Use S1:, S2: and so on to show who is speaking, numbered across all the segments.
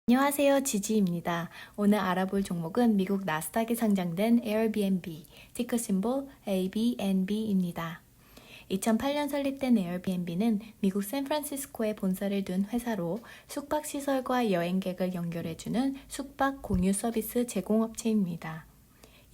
S1: 안녕하세요, 지지입니다. 오늘 알아볼 종목은 미국 나스닥에 상장된 에어비앤비, 티cker 심볼 ABNB입니다. 2008년 설립된 에어비앤비는 미국 샌프란시스코에 본사를 둔 회사로 숙박시설과 여행객을 연결해주는 숙박 공유 서비스 제공업체입니다.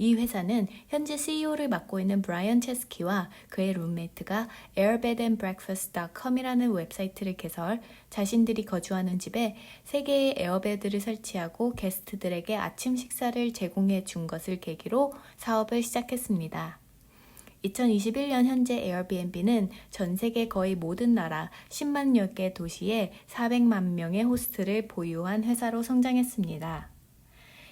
S1: 이 회사는 현재 CEO를 맡고 있는 브라이언 체스키와 그의 룸메이트가 airbedandbreakfast.com이라는 웹사이트를 개설, 자신들이 거주하는 집에 3개의 에어베드를 설치하고 게스트들에게 아침 식사를 제공해 준 것을 계기로 사업을 시작했습니다. 2021년 현재 에어비앤비는 전 세계 거의 모든 나라 10만여 개 도시에 400만 명의 호스트를 보유한 회사로 성장했습니다.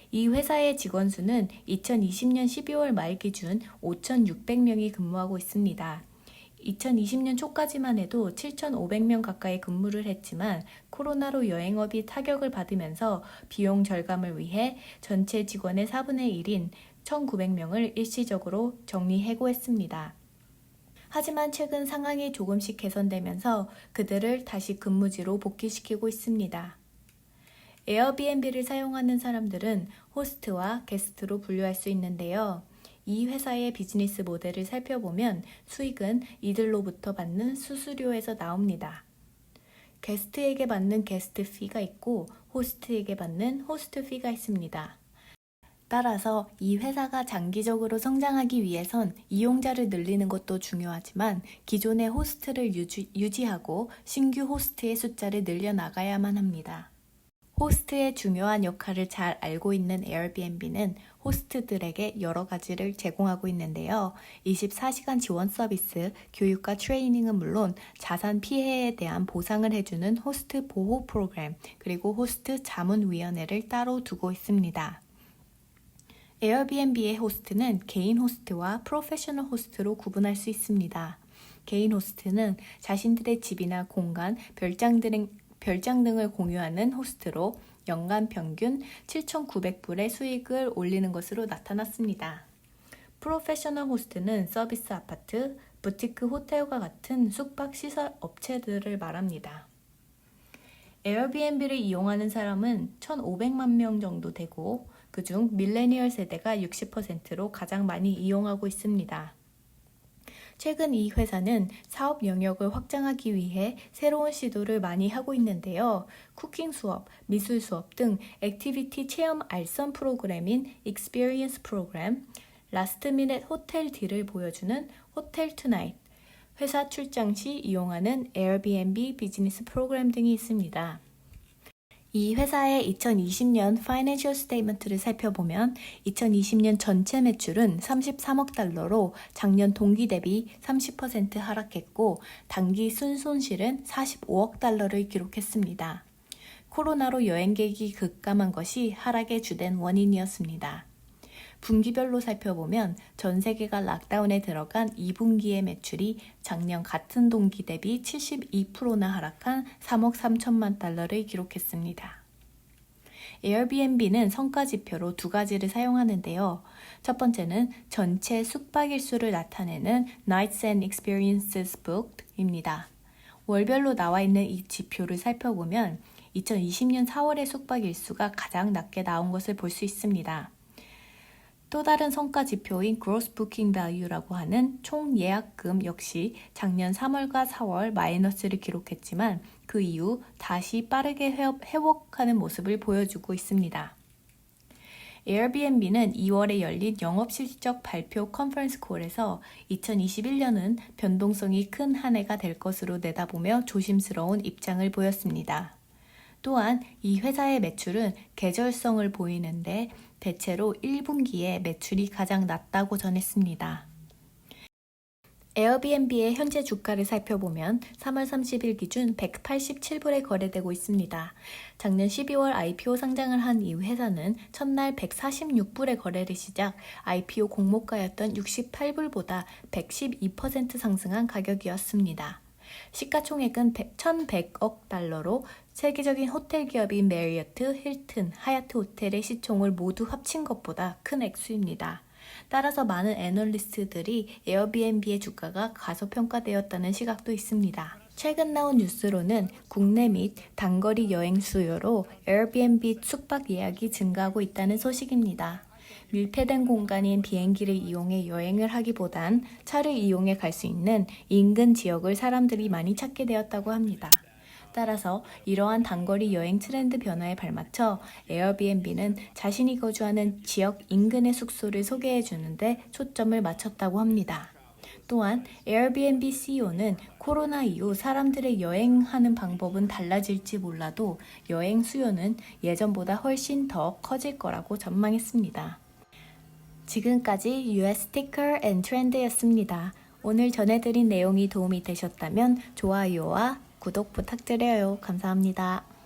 S1: 이 회사의 직원 수는 2020년 12월 말 기준 5,600명이 근무하고 있습니다. 2020년 초까지만 해도 7,500명 가까이 근무를 했지만 코로나로 여행업이 타격을 받으면서 비용 절감을 위해 전체 직원의 4분의 1인 1,900명을 일시적으로 정리해고했습니다. 하지만 최근 상황이 조금씩 개선되면서 그들을 다시 근무지로 복귀시키고 있습니다. 에어비앤비를 사용하는 사람들은 호스트와 게스트로 분류할 수 있는데요. 이 회사의 비즈니스 모델을 살펴보면 수익은 이들로부터 받는 수수료에서 나옵니다. 게스트에게 받는 게스트 피가 있고 호스트에게 받는 호스트 피가 있습니다. 따라서 이 회사가 장기적으로 성장하기 위해선 이용자를 늘리는 것도 중요하지만 기존의 호스트를 유지하고 신규 호스트의 숫자를 늘려나가야만 합니다. 호스트의 중요한 역할을 잘 알고 있는 에어비앤비는 호스트들에게 여러 가지를 제공하고 있는데요. 24시간 지원 서비스, 교육과 트레이닝은 물론 자산 피해에 대한 보상을 해주는 호스트 보호 프로그램, 그리고 호스트 자문위원회를 따로 두고 있습니다. 에어비앤비의 호스트는 개인 호스트와 프로페셔널 호스트로 구분할 수 있습니다. 개인 호스트는 자신들의 집이나 공간, 별장 등을 공유하는 호스트로 연간 평균 7,900불의 수익을 올리는 것으로 나타났습니다. 프로페셔널 호스트는 서비스 아파트, 부티크 호텔과 같은 숙박시설 업체들을 말합니다. 에어비앤비를 이용하는 사람은 1,500만 명 정도 되고 그중 밀레니얼 세대가 60%로 가장 많이 이용하고 있습니다. 최근 이 회사는 사업 영역을 확장하기 위해 새로운 시도를 많이 하고 있는데요. 쿠킹 수업, 미술 수업 등 액티비티 체험 알선 프로그램인 익스피리언스 프로그램, 라스트 미닛 호텔 딜을 보여주는 호텔 투나잇, 회사 출장 시 이용하는 에어비앤비 비즈니스 프로그램 등이 있습니다. 이 회사의 2020년 파이낸셜 스테이트먼트를 살펴보면 2020년 전체 매출은 33억 달러로 작년 동기 대비 30% 하락했고 당기 순손실은 45억 달러를 기록했습니다. 코로나로 여행객이 급감한 것이 하락의 주된 원인이었습니다. 분기별로 살펴보면 전 세계가 락다운에 들어간 2분기의 매출이 작년 같은 동기 대비 72%나 하락한 3억 3천만 달러를 기록했습니다. 에어비앤비는 성과지표로 두 가지를 사용하는데요. 첫 번째는 전체 숙박일수를 나타내는 Nights and Experiences Booked입니다. 월별로 나와 있는 이 지표를 살펴보면 2020년 4월의 숙박일수가 가장 낮게 나온 것을 볼 수 있습니다. 또 다른 성과 지표인 Gross Booking Value라고 하는 총 예약금 역시 작년 3월과 4월 마이너스를 기록했지만 그 이후 다시 빠르게 회복하는 모습을 보여주고 있습니다. 에어비앤비는 2월에 열린 영업실적 발표 컨퍼런스 콜에서 2021년은 변동성이 큰 한 해가 될 것으로 내다보며 조심스러운 입장을 보였습니다. 또한 이 회사의 매출은 계절성을 보이는데 대체로 1분기에 매출이 가장 낮다고 전했습니다. 에어비앤비의 현재 주가를 살펴보면 3월 30일 기준 187불에 거래되고 있습니다. 작년 12월 IPO 상장을 한 이 회사는 첫날 146불에 거래를 시작 IPO 공모가였던 68불보다 112% 상승한 가격이었습니다. 시가총액은 1,100억 달러로 세계적인 호텔 기업인 메리어트, 힐튼, 하얏트 호텔의 시총을 모두 합친 것보다 큰 액수입니다. 따라서 많은 애널리스트들이 에어비앤비의 주가가 과소평가되었다는 시각도 있습니다. 최근 나온 뉴스로는 국내 및 단거리 여행 수요로 에어비앤비 숙박 예약이 증가하고 있다는 소식입니다. 밀폐된 공간인 비행기를 이용해 여행을 하기보단 차를 이용해 갈 수 있는 인근 지역을 사람들이 많이 찾게 되었다고 합니다. 따라서 이러한 단거리 여행 트렌드 변화에 발맞춰 에어비앤비는 자신이 거주하는 지역 인근의 숙소를 소개해 주는데 초점을 맞췄다고 합니다. 또한 에어비앤비 CEO는 코로나 이후 사람들의 여행하는 방법은 달라질지 몰라도 여행 수요는 예전보다 훨씬 더 커질 거라고 전망했습니다. 지금까지 US Ticker and Trend였습니다. 오늘 전해드린 내용이 도움이 되셨다면 좋아요와 구독 부탁드려요. 감사합니다.